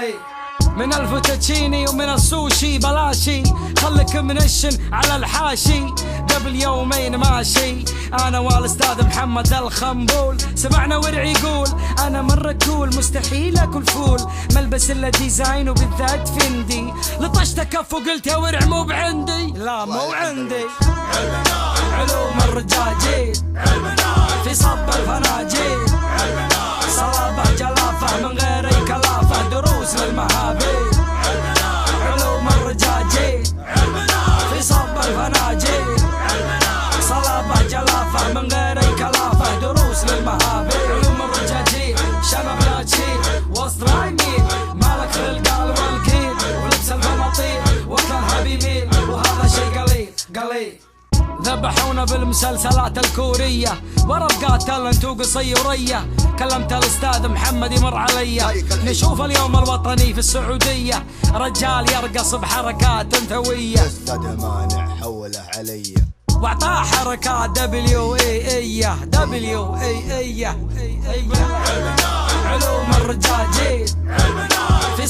قلي من الفوتوتشيني ومن السوشي بلاشي، خلك منشن على الحاشي. قبل يومين ماشي انا والاستاذ محمد الخنبول، سمعنا ورعي يقول انا مرة كول، مستحيل اكل فول، ملبس الا ديزاين وبالذات فندي. لطشت كف وقلت يا ورع مو بعندي، لا مو عندي. علوم الرجاجيل في صب الفناجيل، صلابة جلافة من غير اي كلافة، دروس للمهابيل. علوم الرجاجيل في صب الفناجيل، صلابة جلافة من غير اي كلافة، دروس للمهابيل. علوم الرجاجيل شنب لا تشيل وسط رايمين، مالك في القال والكيل ولبس البناطيل وكلها بيميل، وهذا شي قليل قليل. ذبحونا بالمسلسلات الكورية، ورقات انتو قصيرية. كلمت الاستاذ محمد يمر عليا، نشوف اليوم الوطني في السعودية، رجال يرقص بحركات انثوية. استاذ مانع حوله عليا واعطاه حركات دبليو اي علوم الرجاجيل في